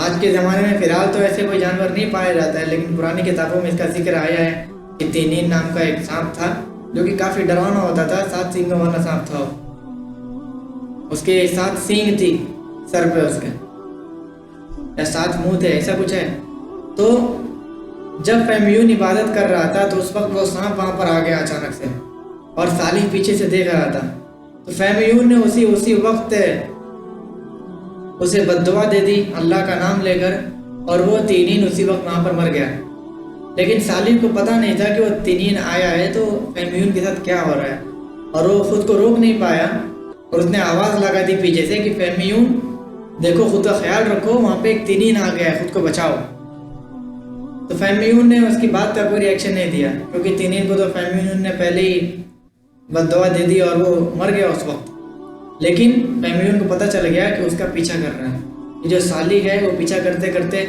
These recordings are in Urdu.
آج کے زمانے میں فی الحال تو ایسے کوئی جانور نہیں پایا جاتا ہے، لیکن پرانی کتابوں میں اس کا ذکر آیا ہے کہ تنین نام کا ایک سانپ تھا جو کہ کافی ڈراؤنا ہوتا تھا، 7 سینگوں والا سانپ تھا۔ اس کے 7 سینگ تھی سر پہ اس کے، یا 7 منہ تھے، ایسا کچھ ہے۔ تو جب فہمیون عبادت کر رہا تھا تو اس وقت وہ سانپ وہاں پر آ گیا اچانک سے، اور صالح پیچھے سے دیکھ رہا تھا۔ تو فہمیون نے اسی وقت اسے بد دعا دے دی اللہ کا نام لے کر، اور وہ تنین اسی وقت وہاں پر مر گیا۔ لیکن صالح کو پتہ نہیں تھا کہ وہ تنین آیا ہے تو فہمیون کے ساتھ کیا ہو رہا ہے، اور وہ خود کو روک نہیں پایا، اور اس نے آواز لگا دی پیچھے سے کہ فہمیون دیکھو، خود کا خیال رکھو، وہاں پہ ایک تنین آ گیا ہے، خود کو بچاؤ۔ تو فہمیون نے اس کی بات کا کوئی ری ایکشن نہیں دیا، کیونکہ تنین کو تو فہمیون نے پہلے ہی بد دعا دے دی اور وہ مر گیا اس وقت۔ لیکن فہمیون کو پتہ چل گیا کہ اس کا پیچھا کر رہا ہے، یہ جو صالح ہے وہ پیچھا کرتے کرتے،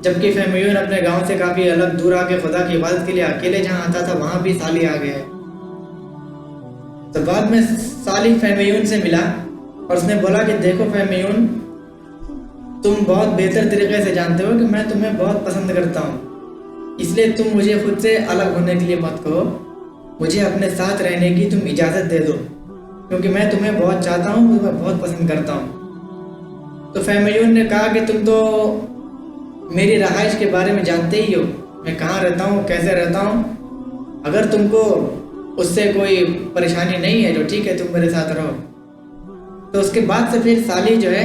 جبکہ فہمیون اپنے گاؤں سے کافی الگ دور آ کے خدا کی عبادت کے لیے اکیلے جہاں آتا تھا وہاں بھی صالح آ گیا ہے۔ تو بعد میں صالح فہمیون سے ملا اور اس نے بولا کہ دیکھو فہمیون، تم بہت بہتر طریقے سے جانتے ہو کہ میں تمہیں بہت پسند کرتا ہوں، اس لیے تم مجھے خود سے الگ ہونے کے لیے مت کہو، مجھے اپنے ساتھ رہنے کی تم اجازت دے دو، کیونکہ میں تمہیں بہت چاہتا ہوں، تمہیں بہت پسند کرتا ہوں۔ تو فہمیون نے کہا کہ تم تو میری رہائش کے بارے میں جانتے ہی ہو، میں کہاں رہتا ہوں، کیسے رہتا ہوں، اگر تم کو اس سے کوئی پریشانی نہیں ہے تو ٹھیک ہے، تم میرے ساتھ رہو۔ تو اس کے بعد سے پھر صالح جو ہے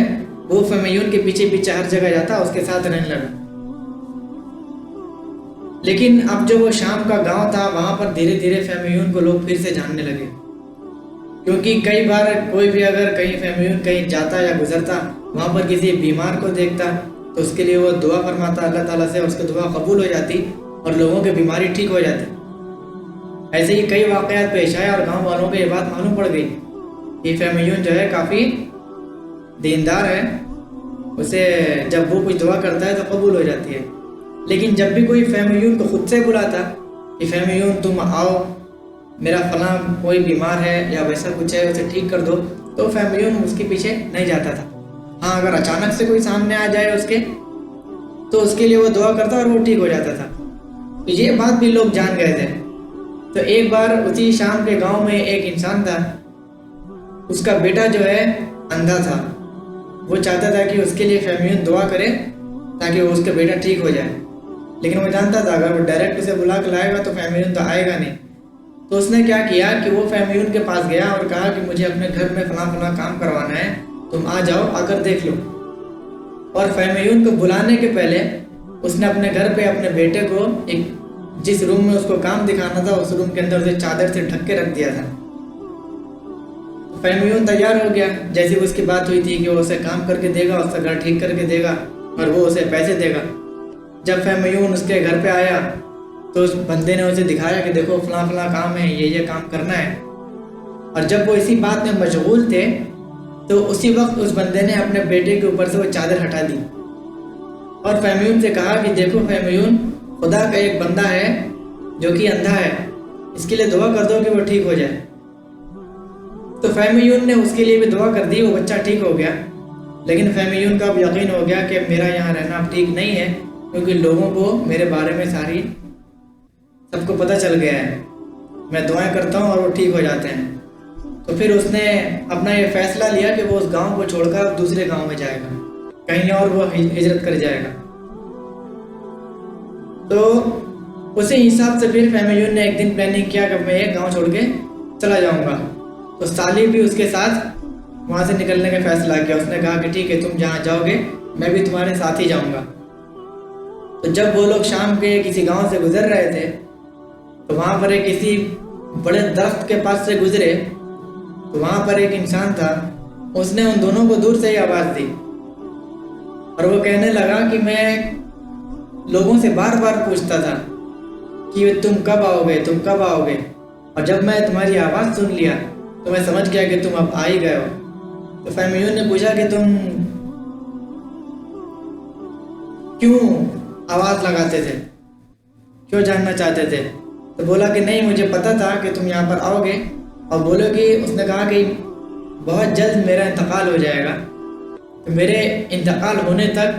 وہ فہمیون کے پیچھے پیچھے ہر جگہ جاتا، اس کے ساتھ رہنے لگا۔ لیکن اب جو وہ شام کا گاؤں تھا وہاں پر دھیرے دھیرے فہمیون کو لوگ پھر سے جاننے لگے، کیونکہ کئی بار کوئی بھی اگر کہیں فہمیون کہیں جاتا یا گزرتا، وہاں پر کسی بیمار کو دیکھتا تو اس کے لیے وہ دعا فرماتا اللہ تعالیٰ سے، اس کی دعا قبول ہو جاتی اور لوگوں کی بیماری ٹھیک ہو جاتی۔ ایسے ہی کئی واقعات پیش آئے اور گاؤں والوں کو یہ بات معلوم پڑ گئی کہ فہمیون جو ہے کافی دیندار ہے، اسے جب وہ کچھ دعا کرتا ہے تو قبول ہو جاتی ہے۔ لیکن جب بھی کوئی فہمیون کو خود سے بلاتا کہ فہمیون تم آؤ، میرا فلاں کوئی بیمار ہے یا ویسا کچھ ہے، اسے ٹھیک کر دو، تو فہمیون اس کے پیچھے نہیں جاتا تھا۔ ہاں، اگر اچانک سے کوئی سامنے آ جائے اس کے تو اس کے لیے وہ دعا کرتا اور وہ ٹھیک ہو جاتا تھا۔ تو یہ بات بھی لوگ جان گئے تھے۔ تو ایک بار اسی شام کے گاؤں میں ایک انسان تھا، اس کا بیٹا جو ہے اندھا تھا، وہ چاہتا تھا کہ اس کے لیے فہمیون دعا کرے تاکہ وہ اس کا بیٹا ٹھیک ہو جائے، لیکن وہ جانتا تھا اگر وہ ڈائریکٹ اسے بلا کے لائے گا تو فہمیون تو آئے گا نہیں۔ تو اس نے کیا کیا کہ وہ فہمیون کے پاس گیا اور کہا کہ مجھے اپنے گھر میں فلاں فلاں کام کروانا ہے، تم آ جاؤ، آ کر دیکھ لو۔ اور فہمیون کو بلانے کے پہلے اس نے اپنے گھر پہ اپنے بیٹے کو جس روم میں اس کو کام دکھانا تھا اس روم کے اندر اسے چادر سے ڈھک کے رکھ دیا تھا۔ فہمیون تیار ہو گیا، جیسے اس کی بات ہوئی تھی کہ وہ اسے کام کر کے دے گا، اس کا گھر ٹھیک کر کے دے گا اور وہ اسے پیسے دے گا۔ جب فہمیون اس کے گھر پہ آیا تو اس بندے نے اسے دکھایا کہ دیکھو فلاں فلاں کام ہے، یہ کام کرنا ہے۔ اور جب وہ اسی بات میں مشغول تھے تو اسی وقت اس بندے نے اپنے بیٹے کے اوپر سے وہ چادر ہٹا دی اور فہمیون سے کہا کہ دیکھو فہمیون، خدا کا ایک بندہ ہے جو کہ اندھا ہے، اس کے لیے دعا کر دو کہ وہ ٹھیک ہو جائے۔ تو فہمیون نے اس کے لیے بھی دعا کر دی، وہ بچہ ٹھیک ہو گیا۔ لیکن فہمیون کا اب یقین ہو گیا کہ میرا یہاں رہنا اب ٹھیک نہیں ہے، کیونکہ لوگوں کو میرے بارے میں سب کو پتہ چل گیا ہے، میں دعائیں کرتا ہوں اور وہ ٹھیک ہو جاتے ہیں۔ تو پھر اس نے اپنا یہ فیصلہ لیا کہ وہ اس گاؤں کو چھوڑ کر دوسرے گاؤں میں جائے گا، کہیں اور وہ ہجرت کر جائے گا۔ تو اسی حساب سے پھر فہمیون نے ایک دن پلاننگ کیا کہ میں ایک گاؤں چھوڑ کے چلا جاؤں گا۔ تو صالح بھی اس کے ساتھ وہاں سے نکلنے کا فیصلہ کیا، اس نے کہا کہ ٹھیک ہے، تم جہاں جاؤ گے میں بھی تمہارے ساتھ ہی جاؤں گا۔ تو جب وہ لوگ شام کے کسی گاؤں سے گزر رہے تھے تو وہاں پر ایک کسی بڑے درخت کے پاس سے گزرے تو وہاں پر ایک انسان تھا، اس نے ان دونوں کو دور سے ہی آواز دی اور وہ کہنے لگا کہ میں لوگوں سے بار بار پوچھتا تھا کہ تم کب آؤ گے، تم کب آؤ گے، اور جب میں تمہاری آواز سن لیا تو میں سمجھ گیا کہ تم اب آ ہی گئے ہو۔ تو فہمیون نے پوچھا کہ تم کیوں آواز لگاتے تھے، کیوں جاننا چاہتے تھے؟ تو بولا کہ نہیں، مجھے پتا تھا کہ تم یہاں پر آؤ گے، اور بولو کہ اس نے کہا کہ بہت جلد میرا انتقال ہو جائے گا، تو میرے انتقال ہونے تک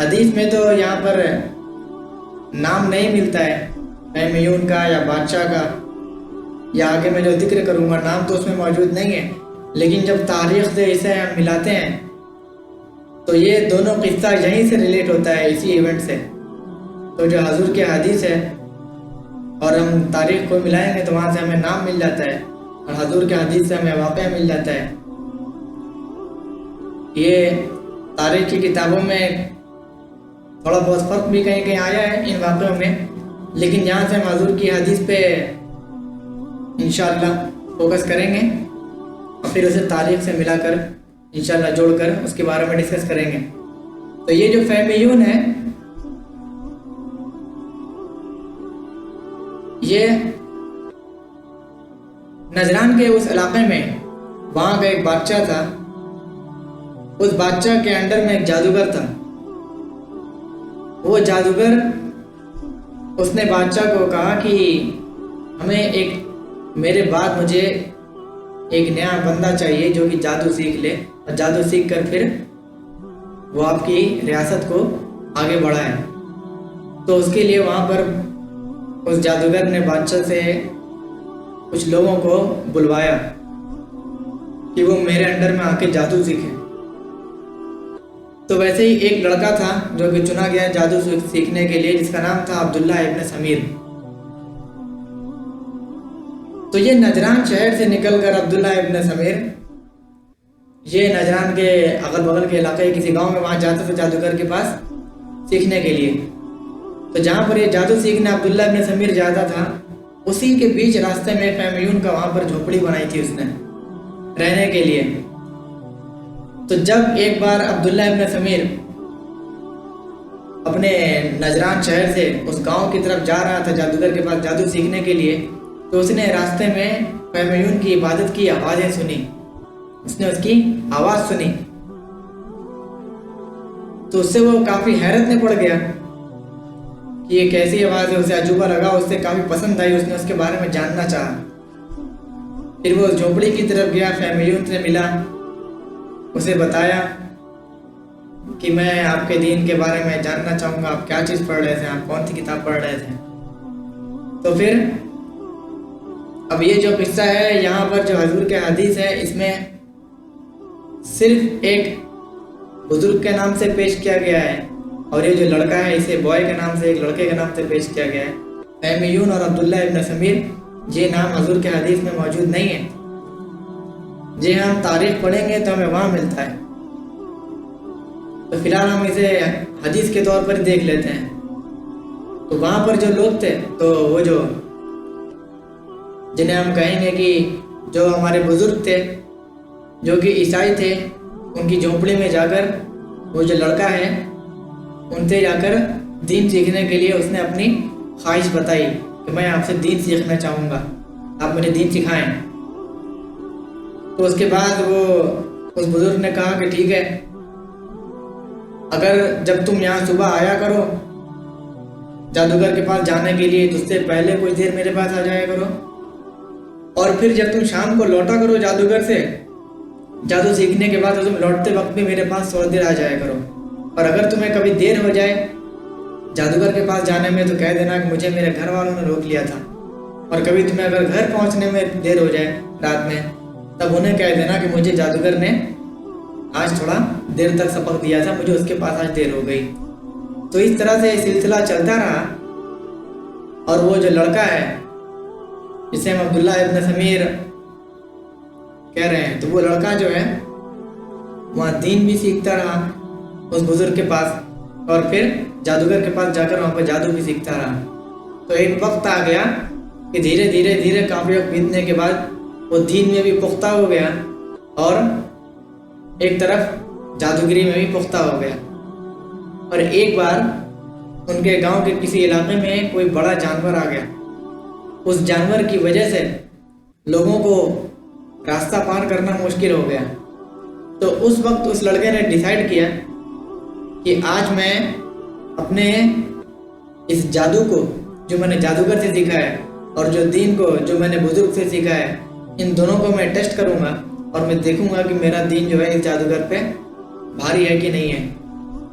حدیث میں تو یہاں پر نام نہیں ملتا ہے فہمیون کا یا بادشاہ کا، یا آگے میں جو ذکر کروں گا نام تو اس میں موجود نہیں ہے، لیکن جب تاریخ سے اسے ہم ملاتے ہیں تو یہ دونوں قصہ یہیں سے ریلیٹ ہوتا ہے، اسی ایونٹ سے۔ تو جو حضور کی حدیث ہے اور ہم تاریخ کو ملائیں گے تو وہاں سے ہمیں نام مل جاتا ہے، اور حضور کی حدیث سے ہمیں واقعہ مل جاتا ہے۔ یہ تاریخ کی کتابوں میں تھوڑا بہت فرق بھی کہیں کہیں آیا ہے ان واقعوں میں، لیکن یہاں سے ہم حضور کی حدیث پہ انشاءاللہ فوکس کریں گے اور پھر اسے تاریخ سے ملا کر انشاءاللہ جوڑ کر اس کے بارے میں ڈسکس کریں گے۔ تو یہ جو فہمیون ہے یہ نجران کے اس علاقے میں وہاں کا ایک بادشاہ تھا، اس بادشاہ کے انڈر میں ایک جادوگر تھا۔ وہ جادوگر اس نے بادشاہ کو کہا کہ ہمیں میرے بعد مجھے ایک نیا بندہ چاہیے جو کہ جادو سیکھ لے، اور جادو سیکھ کر پھر وہ آپ کی ریاست کو آگے بڑھائے۔ تو اس کے لیے وہاں پر اس جادوگر نے بادشاہ سے کچھ لوگوں کو بلوایا کہ وہ میرے انڈر میں آ کے جادو سیکھیں۔ تو ویسے ہی ایک لڑکا تھا جو کہ چنا گیا جادو سیکھنے کے لیے، جس کا نام تھا عبداللہ ابن سمیر۔ تو یہ نجران شہر سے نکل کر عبداللہ ابن سمیر یہ نجران کے اغل بغل کے علاقے کسی گاؤں میں وہاں جاتا تھا جادوگر کے پاس سیکھنے کے لیے۔ تو جہاں پر یہ جادو سیکھنے عبداللہ ابن سمیر جاتا تھا اسی کے بیچ راستے میں فہمیون کا وہاں پر جھوپڑی بنائی تھی اس نے رہنے کے لیے۔ تو جب ایک بار عبداللہ ابن سمیر اپنے نجران شہر سے اس گاؤں کی طرف جا رہا تھا جادوگر کے پاس جادو سیکھنے کے لیے، تو اس نے راستے میں فہمیون کی عبادت کی آوازیں سنی، اس نے اس کی آواز سنی۔ تو اس سے وہ کافی حیرت میں پڑ گیا کہ یہ کیسی آواز ہے، اسے عجوبہ لگا، اس سے کافی پسند آئی، اس نے اس کے بارے میں جاننا چاہا۔ پھر وہ جھوپڑی کی طرف گیا، فہمیون سے ملا، اسے بتایا کہ میں آپ کے دین کے بارے میں جاننا چاہوں گا، آپ کیا چیز پڑھ رہے تھے، آپ کون سی کتاب پڑھ رہے تھے۔ تو پھر اب یہ جو قصہ ہے یہاں پر جو حضور کے حدیث ہے اس میں صرف ایک بزرگ کے نام سے پیش کیا گیا ہے، اور یہ جو لڑکا ہے اسے بوائے کے نام سے، ایک لڑکے کے نام سے پیش کیا گیا ہے۔ فہمیون اور عبداللہ ابن سمیر یہ نام حضور کے حدیث میں موجود نہیں ہے، جی ہم تاریخ پڑھیں گے تو ہمیں وہاں ملتا ہے۔ تو فی الحال ہم اسے حدیث کے طور پر دیکھ لیتے ہیں۔ تو وہاں پر جو لوگ تھے، تو وہ جو جنہیں ہم کہیں گے کہ جو ہمارے بزرگ تھے جو کہ عیسائی تھے، ان کی جھونپڑی میں جا کر وہ جو لڑکا ہے ان سے جا کر دین سیکھنے کے لیے اس نے اپنی خواہش بتائی کہ میں آپ سے دین سیکھنا چاہوں گا، آپ مجھے دین سکھائیں۔ تو اس کے بعد وہ اس بزرگ نے کہا کہ ٹھیک ہے، اگر جب تم یہاں صبح آیا کرو جادوگر کے پاس جانے کے لیے تو اس سے پہلے کچھ دیر میرے پاس آ جایا کرو، اور پھر جب تم شام کو لوٹا کرو جادوگر سے جادو سیکھنے کے بعد تو تم لوٹتے وقت بھی میرے پاس تھوڑا دیر آ جایا کرو، اور اگر تمہیں کبھی دیر ہو جائے جادوگر کے پاس جانے میں تو کہہ دینا کہ مجھے میرے گھر والوں نے روک لیا تھا، اور کبھی تمہیں اگر گھر پہنچنے میں دیر ہو جائے رات میں تب انہیں کہہ دینا کہ مجھے جادوگر نے آج تھوڑا دیر تک سبق دیا تھا، مجھے اس کے پاس آج دیر ہو گئی۔ تو اس طرح سے سلسلہ چلتا رہا، اور وہ جو لڑکا ہے جسے ہم عبداللہ ابن سمیر کہہ رہے ہیں، تو وہ لڑکا جو ہے وہاں دین بھی سیکھتا رہا اس بزرگ کے پاس، اور پھر جادوگر کے پاس جا کر وہاں پہ جادو بھی سیکھتا رہا۔ تو ایک وقت آ گیا کہ دھیرے دھیرے کافی وقت بیتنے کے بعد وہ دین میں بھی پختہ ہو گیا، اور ایک طرف جادوگری میں بھی پختہ ہو گیا۔ اور ایک بار ان کے گاؤں کے کسی علاقے میں کوئی بڑا جانور آ گیا، اس جانور کی وجہ سے لوگوں کو راستہ پار کرنا مشکل ہو گیا۔ تو اس وقت اس لڑکے نے ڈیسائیڈ کیا کہ آج میں اپنے اس جادو کو جو میں نے جادوگر سے سیکھا ہے اور جو دین کو جو میں نے بزرگ سے سیکھا ہے، ان دونوں کو میں ٹیسٹ کروں گا، اور میں دیکھوں گا کہ میرا دین جو ہے اس جادوگر پہ بھاری ہے کہ نہیں ہے۔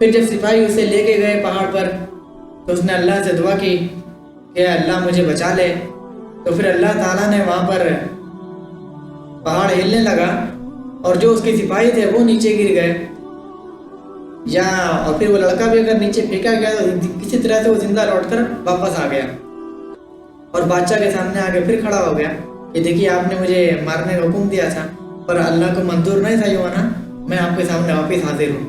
پھر جب سپاہی اسے لے کے گئے پہاڑ پر تو اس نے اللہ سے دعا کی کہ اللہ مجھے بچا لے. تو پھر اللہ تعالیٰ نے وہاں پر پہاڑ ہلنے لگا اور جو اس کے سپاہی تھے وہ نیچے گر گئے اور پھر وہ لڑکا بھی اگر نیچے پھینکا گیا تو کسی طرح سے وہ زندہ لوٹ کر واپس آ گیا اور بادشاہ کے سامنے آ کے پھر کھڑا ہو گیا کہ دیکھیے آپ نے مجھے مارنے کا حکم دیا تھا پر اللہ کو منظور نہیں تھا یہ ہونا، میں آپ کے سامنے واپس حاضر ہوں.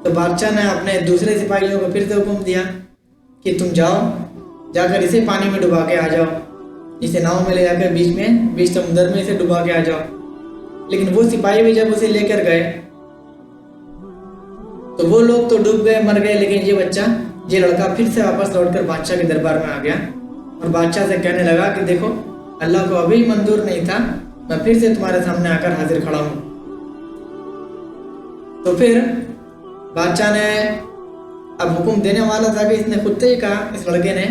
تو بادشاہ نے اپنے دوسرے سپاہیوں کو پھر سے حکم دیا کہ تم جا کر اسے پانی میں ڈبا کے آ جاؤ، اسے ناؤ میں لے جا کر بیچ سمندر میں اسے ڈبا کے آ جاؤ. لیکن وہ سپاہی بھی جب اسے لے کر گئے تو وہ لوگ تو ڈوب گئے، مر گئے، لیکن یہ لڑکا پھر سے واپس لوٹ کر بادشاہ کے دربار میں آ گیا اور بادشاہ سے کہنے لگا کہ دیکھو اللہ کو ابھی منظور نہیں تھا، میں پھر سے تمہارے سامنے آ کر حاضر کھڑا ہوں. تو پھر بادشاہ نے اب حکم دینے والا تھا کہ اس نے خود سے ہی کہا اس لڑکے نے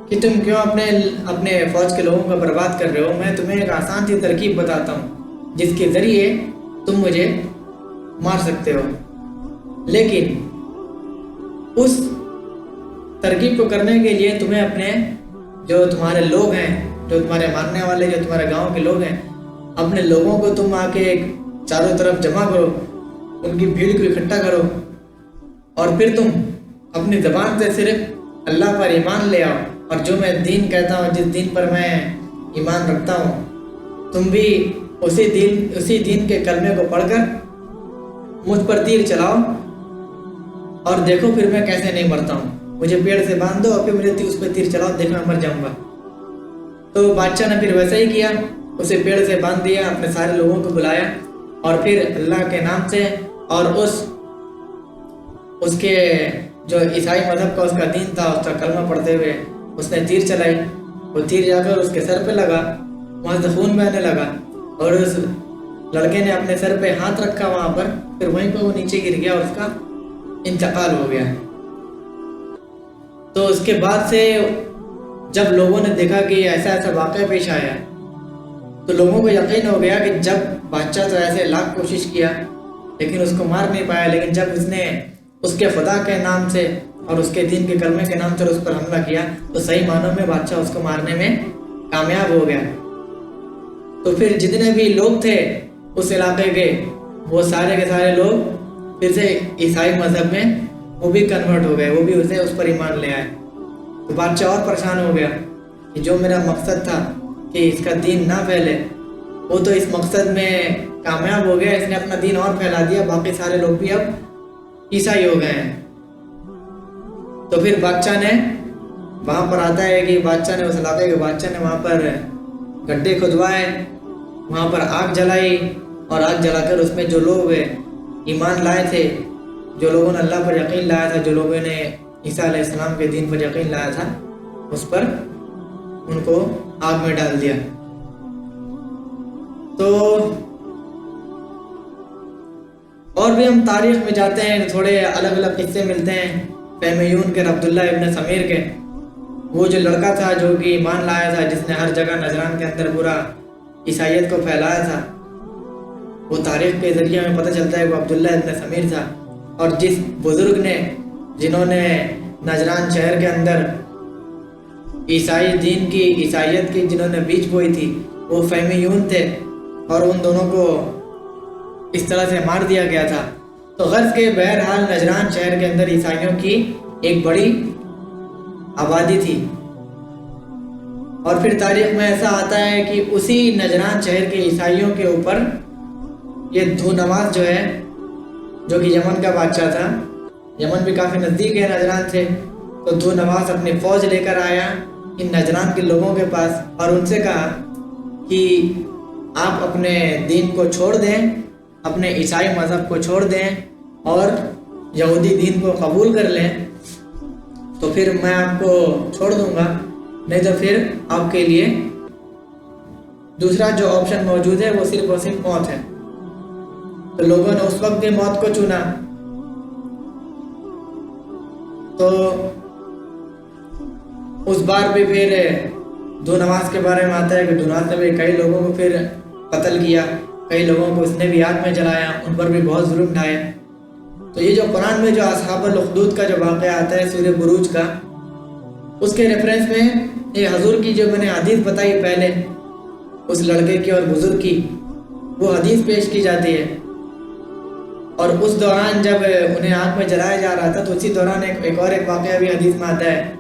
کہ تم کیوں اپنے فوج کے لوگوں کا برباد کر رہے ہو، میں تمہیں ایک آسان سی ترکیب بتاتا ہوں جس کے ذریعے تم مجھے مار سکتے ہو. لیکن اس ترکیب کو کرنے کے لیے تمہیں اپنے جو تمہارے لوگ ہیں، جو تمہارے ماننے والے، جو تمہارے گاؤں کے لوگ ہیں، اپنے لوگوں کو تم آ کے چاروں طرف جمع کرو، ان کی بھیڑ کو اکٹھا کرو اور پھر تم اپنی زبان سے صرف اللہ پر ایمان لے آؤ اور جو میں دین کہتا ہوں، جس دین پر میں ایمان رکھتا ہوں، تم بھی اسی دین کے کلمے کو پڑھ کر مجھ پر تیر چلاؤ اور دیکھو پھر میں کیسے نہیں مرتا ہوں. مجھے پیڑ سے باندھ دو اور پھر مجھے اس پہ تیر چلاؤ، دیکھو میں مر جاؤں گا. تو بادشاہ نے پھر ویسا ہی کیا، اسے پیڑ سے باندھ دیا، اپنے سارے لوگوں کو بلایا اور پھر اللہ کے نام سے اور اس کے جو عیسائی مذہب کا اس کا دین تھا اس کا کلمہ پڑھتے ہوئے اس نے تیر چلائی. وہ تیر جا کر اس کے سر پہ لگا، وہاں سے خون بہنے لگا اور اس لڑکے نے اپنے سر پہ ہاتھ رکھا وہاں پر، پھر وہیں پہ وہ نیچے گر گیا اور اس کا انتقال ہو گیا. تو اس کے بعد سے جب لوگوں نے دیکھا کہ ایسا واقعہ پیش آیا تو لوگوں کو یقین ہو گیا کہ جب بادشاہ تو ایسے لاکھ کوشش کیا لیکن اس کو مار نہیں پایا، لیکن جب اس نے اس کے خدا کے نام سے اور اس کے دین کے کلمے کے نام سے اس پر حملہ کیا تو صحیح معنوں میں بادشاہ اس کو مارنے میں کامیاب ہو گیا. تو پھر جتنے بھی لوگ تھے اس علاقے کے وہ سارے کے سارے لوگ پھر سے عیسائی مذہب میں وہ بھی کنورٹ ہو گئے، وہ بھی اس پر ایمان لے آئے. تو بادشاہ اور پریشان ہو گیا کہ جو میرا مقصد تھا کہ اس کا دین نہ پھیلے وہ تو اس مقصد میں کامیاب ہو گیا، اس نے اپنا دین اور پھیلا دیا، باقی سارے لوگ بھی اب عیسائی ہو گئے ہیں. تو پھر بادشاہ نے وہاں پر آتا ہے کہ بادشاہ نے اس علاقے کے بادشاہ نے وہاں پر گڈھے کھدوائے، وہاں پر آگ جلائی اور آگ جلا کر اس میں جو لوگ ایمان لائے تھے، جو لوگوں نے اللہ پر یقین لایا تھا، جو لوگوں نے عیسیٰ علیہ السلام کے دین پر یقین لایا تھا، اس پر ان کو آگ میں ڈال دیا. تو اور بھی ہم تاریخ میں جاتے ہیں، تھوڑے الگ الگ قصے ملتے ہیں فہمیون کے، عبداللہ ابن سمیر کے. وہ جو لڑکا تھا جو کہ ایمان لایا تھا، جس نے ہر جگہ نجران کے اندر پورا عیسائیت کو پھیلایا تھا، وہ تاریخ کے ذریعے ہمیں پتہ چلتا ہے وہ عبداللہ ابن سمیر تھا. اور جس بزرگ نے، جنہوں نے نجران شہر کے اندر عیسائی دین کی، عیسائیت کی جنہوں نے بیج بوئی تھی، وہ فہمیون تھے اور ان دونوں کو اس طرح سے مار دیا گیا تھا. تو غرض کے بہرحال نجران شہر کے اندر عیسائیوں کی ایک بڑی آبادی تھی. اور پھر تاریخ میں ایسا آتا ہے کہ اسی نجران شہر کے عیسائیوں کے اوپر یہ دھونواس جو ہے، جو کہ یمن کا بادشاہ تھا، یمن بھی کافی نزدیک ہے نجران سے، تو دھونواس اپنی فوج لے کر آیا ان نجران کے لوگوں کے پاس اور ان سے کہا کہ آپ اپنے دین کو چھوڑ دیں، اپنے عیسائی مذہب کو چھوڑ دیں اور یہودی دین کو قبول کر لیں تو پھر میں آپ کو چھوڑ دوں گا، نہیں تو پھر آپ کے لیے دوسرا جو آپشن موجود ہے وہ صرف اور صرف موت ہے. تو لوگوں نے اس وقت بھی موت کو چنا. تو اس بار بھی پھر دھونواس کے بارے میں آتا ہے کہ دھونواس نے بھی کئی لوگوں کو پھر قتل کیا، کئی لوگوں کو اس نے بھی آگ میں جلایا، ان پر بھی بہت ظلم ڈھائے. تو یہ جو قرآن میں جو اصحاب الاخدود کا جو واقعہ آتا ہے سورہ بروج کا، اس کے ریفرنس میں یہ حضور کی جو میں نے حدیث بتائی پہلے اس لڑکے کی اور بزرگ کی، وہ حدیث پیش کی جاتی ہے۔ اور اس دوران جب انہیں آگ میں جلایا جا رہا تھا تو اسی دوران ایک واقعہ بھی حدیث میں آتا ہے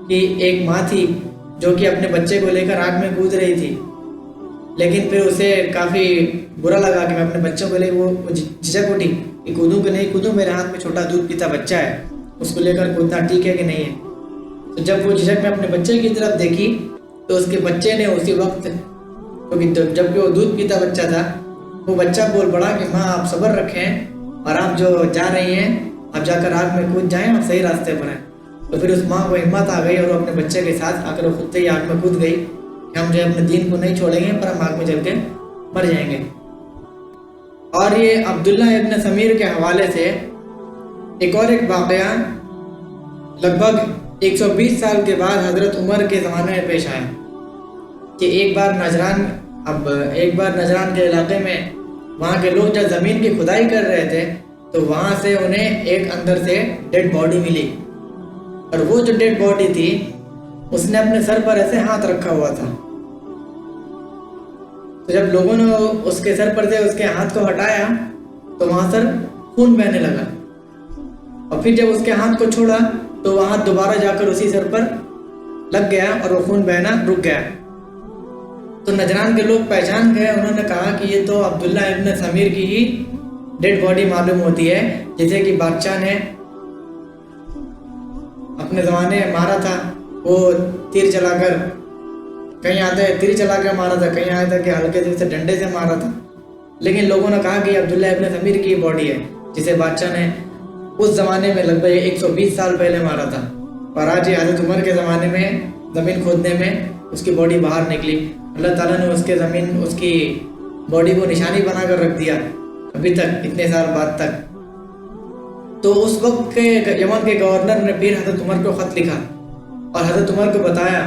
کہ ایک ماں تھی جو کہ اپنے بچے کو لے کر آگ میں کود رہی تھی، لیکن پھر اسے کافی برا لگا کہ میں اپنے بچوں کو لے، وہ جھجک اٹھی کہ کودوں کہ نہیں کودوں، میرے ہاتھ میں چھوٹا دودھ پیتا بچہ ہے، اس کو لے کر کودنا ٹھیک ہے کہ نہیں ہے۔ تو جب وہ جھجک میں اپنے بچے کی طرف دیکھی تو اس کے بچے نے اسی وقت، جب کہ وہ دودھ پیتا بچہ تھا، وہ بچہ بول پڑا کہ ماں آپ صبر رکھیں اور آپ جو جا رہی ہیں آپ جا کر آگ میں کود جائیں، آپ صحیح راستے پر ہیں۔ تو پھر اس ماں کو ہمت آ گئی اور وہ اپنے بچے کے ساتھ آ کر وہ خود سے ہی آگ میں کود گئی کہ ہم جو ہے اپنے دین کو نہیں چھوڑیں گے پر ہم آگ میں جل کے مر جائیں گے۔ اور یہ عبداللہ ابن سمیر کے حوالے سے ایک واقعہ لگ بھگ 120 سال کے بعد حضرت عمر کے زمانے میں پیش آیا کہ ایک بار نجران کے علاقے میں وہاں کے لوگ جب زمین کی کھدائی کر رہے تھے تو وہاں سے انہیں ایک اندر سے ڈیڈ باڈی ملی، اور وہ جو ڈیڈ باڈی تھی اس نے اپنے سر پر ایسے ہاتھ رکھا ہوا تھا۔ تو جب لوگوں نے اس کے سر پر سے اس کے ہاتھ کو ہٹایا تو وہاں سر خون بہنے لگا، اور پھر جب اس کے ہاتھ کو چھوڑا تو وہ ہاتھ دوبارہ جا کر اسی سر پر لگ گیا اور وہ خون بہنا رک گیا۔ تو نجران کے لوگ پہچان گئے، انہوں نے کہا کہ یہ تو عبداللہ ابن سمیر کی ہی ڈیڈ باڈی معلوم ہوتی ہے، جیسے کہ بادشاہ نے اپنے زمانے مارا تھا، وہ تیر چلا کر، کہیں آتا ہے تیر چلا کر مارا تھا، کہیں آتا ہے کہ ہلکے سے ڈنڈے سے مارا تھا، لیکن لوگوں نے کہا کہ عبداللہ ابن سمیر کی باڈی ہے جسے بادشاہ نے اس زمانے میں لگ بھگ 120 سال پہلے مارا تھا، اور آج یہ حضرت عمر کے زمانے میں زمین کھودنے میں اس کی باڈی باہر نکلی۔ اللہ تعالیٰ نے اس کی باڈی کو نشانی بنا کر رکھ دیا ابھی تک، اتنے سال بعد تک۔ تو اس وقت کے یمن کے گورنر نے پھر حضرت عمر کو خط لکھا اور حضرت عمر کو بتایا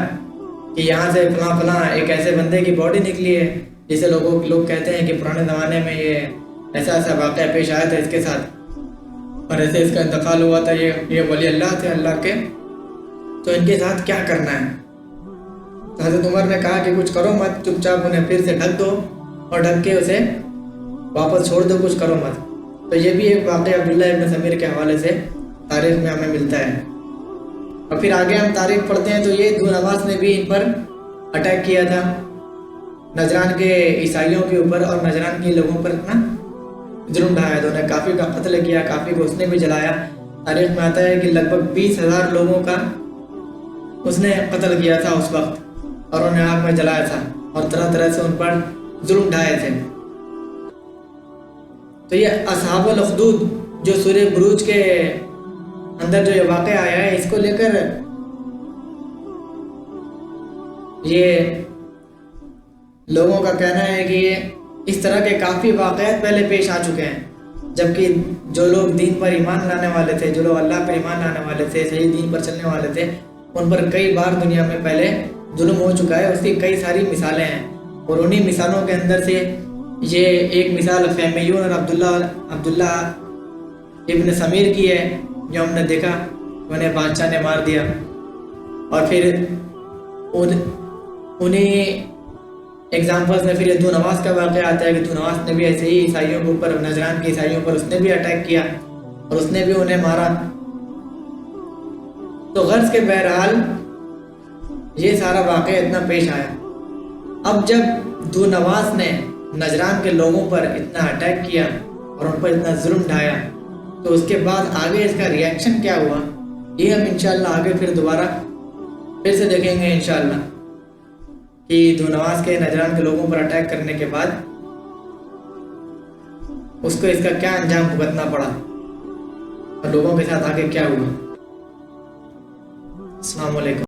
کہ یہاں سے فلاں ایک ایسے بندے کی باڈی نکلی ہے جسے لوگ کہتے ہیں کہ پرانے زمانے میں یہ ایسا واقعہ پیش آیا تھا اس کے ساتھ، اور ایسے اس کا انتقال ہوا تھا، یہ ولی اللہ تھے اللہ کے، تو ان کے ساتھ کیا کرنا ہے؟ تو حضرت عمر نے کہا کہ کچھ کرو مت، چپ چاپ انہیں پھر سے ڈھک دو اور ڈھک کے اسے واپس چھوڑ دو، کچھ کرو مت۔ تو یہ بھی ایک واقعہ عبداللہ ابن سمیر کے حوالے سے تاریخ میں ہمیں ملتا ہے۔ اور پھر آگے ہم تاریخ پڑھتے ہیں تو یہ ذو نواس نے بھی ان پر اٹیک کیا تھا، نجران کے عیسائیوں کے اوپر، اور نجران کے لوگوں پر اتنا ظلم ڈھایا تھا، انہیں کافی کا قتل کیا، کافی کو اس نے بھی جلایا۔ تاریخ میں آتا ہے کہ لگ بھگ 20,000 لوگوں کا اس نے قتل کیا تھا اس وقت، اور انہیں آگ میں جلایا تھا اور طرح طرح سے ان پر ظلم ڈھائے تھے۔ تو یہ اصحاب الاخدود جو سورہ بروج کے اندر جو یہ واقعہ آیا ہے، اس کو لے کر یہ لوگوں کا کہنا ہے کہ یہ اس طرح کے کافی واقعات پہلے پیش آ چکے ہیں، جبکہ جو لوگ دین پر ایمان لانے والے تھے، جو لوگ اللہ پر ایمان لانے والے تھے، صحیح دین پر چلنے والے تھے، ان پر کئی بار دنیا میں پہلے ظلم ہو چکا ہے۔ اس کی کئی ساری مثالیں ہیں، اور انہی مثالوں کے اندر سے یہ ایک مثال فہمیون اور عبداللہ ابن سمیر کی ہے، جو ہم نے دیکھا انہیں بادشاہ نے مار دیا۔ اور پھر انہیں ایگزامپلس میں پھر یہ ذو نواس کا واقعہ آتا ہے کہ ذو نواس نے بھی ایسے ہی عیسائیوں کے اوپر، نجران کے عیسائیوں پر اس نے بھی اٹیک کیا اور اس نے بھی انہیں مارا۔ تو غرض کے بہرحال یہ سارا واقعہ اتنا پیش آیا۔ اب جب ذو نواس نے نجران کے لوگوں پر اتنا اٹیک کیا اور ان پر اتنا ظلم ڈھایا، تو اس کے بعد آگے اس کا ری ایکشن کیا ہوا، یہ ہم انشاءاللہ آگے پھر دوبارہ پھر سے دیکھیں گے انشاءاللہ، کہ ذو نواس کے نجران کے لوگوں پر اٹیک کرنے کے بعد اس کو اس کا کیا انجام بھگتنا پڑا اور لوگوں کے ساتھ آگے کیا ہوا۔ السلام علیکم۔